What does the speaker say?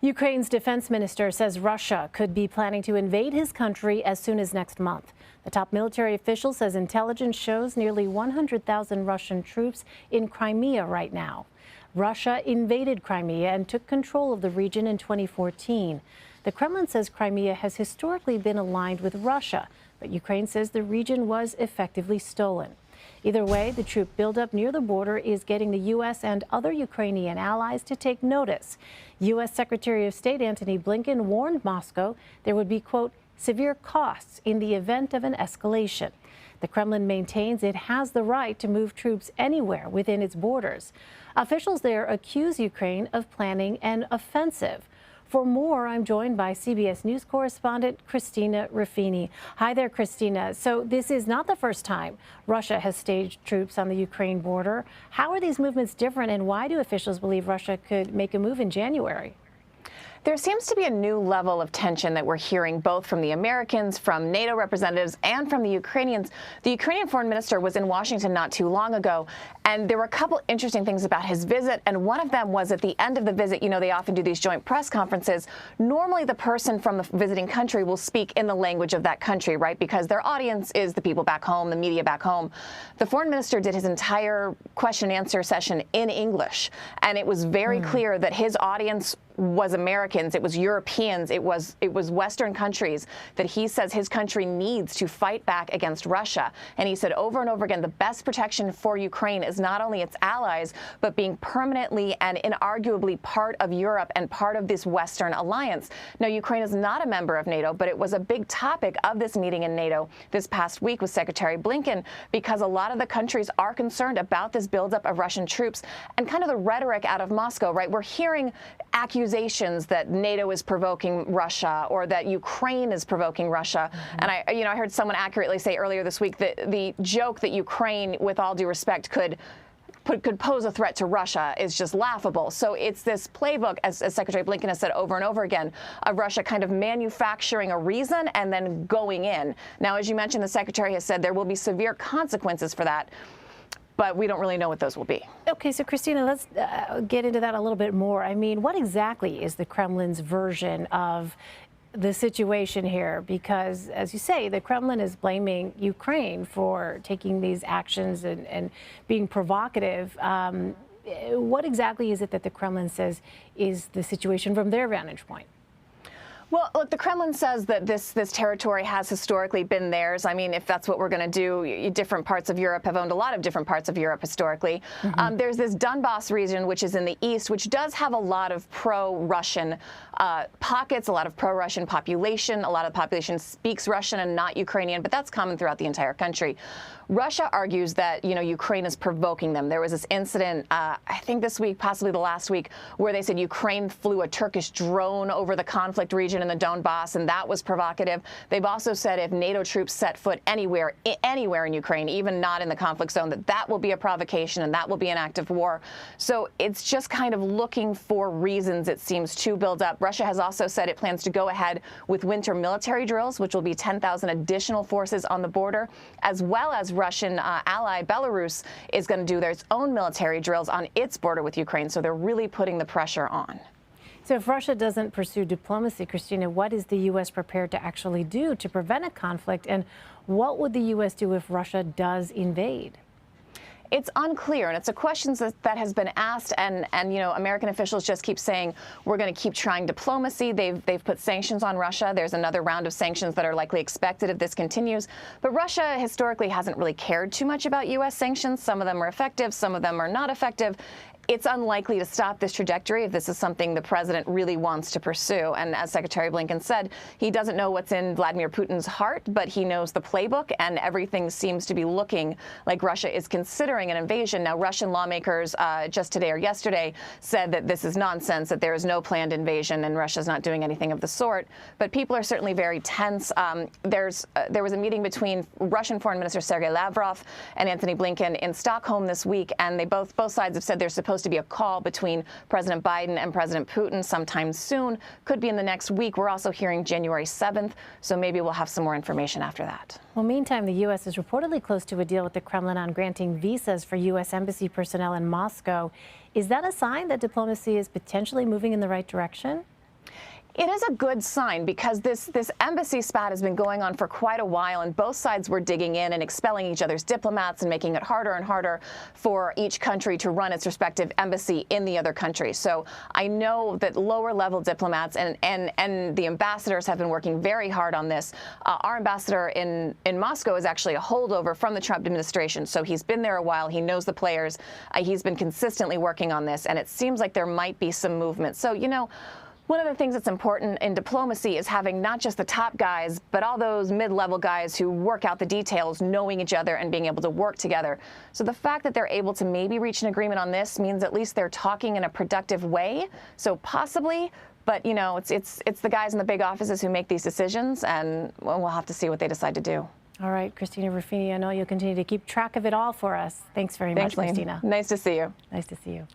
Ukraine's defense minister says Russia could be planning to invade his country as soon as next month. The top military official says intelligence shows nearly 100,000 Russian troops in Crimea right now. Russia invaded Crimea and took control of the region in 2014. The Kremlin says Crimea has historically been aligned with Russia, but Ukraine says the region was effectively stolen. Either way, the troop buildup near the border is getting the U.S. and other Ukrainian allies to take notice. U.S. Secretary of State Antony Blinken warned Moscow there would be, quote, severe costs in the event of an escalation. The Kremlin maintains it has the right to move troops anywhere within its borders. Officials there accuse Ukraine of planning an offensive. For more, I'm joined by CBS News correspondent Christina Ruffini. Hi there, Christina. So this is not the first time Russia has staged troops on the Ukraine border. How are these movements different, and why do officials believe Russia could make a move in January? There seems to be a new level of tension that we're hearing both from the Americans, from NATO representatives, and from the Ukrainians. The Ukrainian foreign minister was in Washington not too long ago, and there were a couple interesting things about his visit, and one of them was at the end of the visit, you know, they often do these joint press conferences. Normally the person from the visiting country will speak in the language of that country, right, because their audience is the people back home, the media back home. The foreign minister did his entire question and answer session in English, and it was very clear that his audience was Americans, it was Europeans, it was Western countries that he says his country needs to fight back against Russia. And he said over and over again, the best protection for Ukraine is not only its allies, but being permanently and inarguably part of Europe and part of this Western alliance. Now, Ukraine is not a member of NATO, but it was a big topic of this meeting in NATO this past week with Secretary Blinken, because a lot of the countries are concerned about this buildup of Russian troops and kind of the rhetoric out of Moscow, right? We're hearing accusations that NATO is provoking Russia or that Ukraine is provoking Russia. And I heard someone accurately say earlier this week that the joke that Ukraine, with all due respect, could pose a threat to Russia is just laughable. So it's this playbook, as Secretary Blinken has said over and over again, of Russia kind of manufacturing a reason and then going in. Now, as you mentioned, the Secretary has said there will be severe consequences for that, but we don't really know what those will be. Okay, so Christina, let's get into that a little bit more. I mean, what exactly is the Kremlin's version of the situation here? Because, as you say, the Kremlin is blaming Ukraine for taking these actions and being provocative. What exactly is it that the Kremlin says is the situation from their vantage point? Well, look, the Kremlin says that this territory has historically been theirs. I mean, if that's what we're going to do, different parts of Europe have owned a lot of different parts of Europe historically. There's this Donbass region, which is in the east, which does have a lot of pro-Russian pockets, a lot of pro-Russian population. A lot of the population speaks Russian and not Ukrainian, but that's common throughout the entire country. Russia argues that, you know, Ukraine is provoking them. There was this incident, I think this week, possibly the last week, where they said Ukraine flew a Turkish drone over the conflict region in the Donbass, and that was provocative. They've also said if NATO troops set foot anywhere in Ukraine, even not in the conflict zone, that will be a provocation and that will be an act of war. So it's just kind of looking for reasons, it seems, to build up. Russia has also said it plans to go ahead with winter military drills, which will be 10,000 additional forces on the border, as well as Russian ally Belarus is going to do their own military drills on its border with Ukraine. So they're really putting the pressure on. So if Russia doesn't pursue diplomacy, Christina, what is the U.S. prepared to actually do to prevent a conflict? And what would the U.S. do if Russia does invade? It's unclear, and it's a question that has been asked, and you know, American officials just keep saying we're going to keep trying diplomacy. They've put sanctions on Russia. There's another round of sanctions that are likely expected if this continues. But Russia historically hasn't really cared too much about U.S. sanctions. Some of them are effective, some of them are not effective. It's unlikely to stop this trajectory if this is something the president really wants to pursue. And as Secretary Blinken said, he doesn't know what's in Vladimir Putin's heart, but he knows the playbook, and everything seems to be looking like Russia is considering an invasion. Now, Russian lawmakers just today or yesterday said that this is nonsense, that there is no planned invasion and Russia's not doing anything of the sort. But people are certainly very tense. There was a meeting between Russian Foreign Minister Sergei Lavrov and Antony Blinken in Stockholm this week, and they both sides have said there's supposed to be a call between President Biden and President Putin sometime soon. Could be in the next week. We're also hearing January 7th, so maybe we'll have some more information after that. Well, meantime, the U.S. is reportedly close to a deal with the Kremlin on granting visas for U.S. embassy personnel in Moscow. Is that a sign that diplomacy is potentially moving in the right direction? It is a good sign because this embassy spat has been going on for quite a while, and both sides were digging in and expelling each other's diplomats and making it harder and harder for each country to run its respective embassy in the other country. So I know that lower level diplomats and the ambassadors have been working very hard on this. Our ambassador in Moscow is actually a holdover from the Trump administration, so he's been there a while. He knows the players. He's been consistently working on this, and it seems like there might be some movement. So, you know, one of the things that's important in diplomacy is having not just the top guys, but all those mid-level guys who work out the details, knowing each other and being able to work together. So the fact that they're able to maybe reach an agreement on this means at least they're talking in a productive way. So possibly, but you know, it's the guys in the big offices who make these decisions, and we'll have to see what they decide to do. All right, Christina Ruffini, I know you'll continue to keep track of it all for us. Thanks very much, Liam. Christina. Nice to see you. Nice to see you.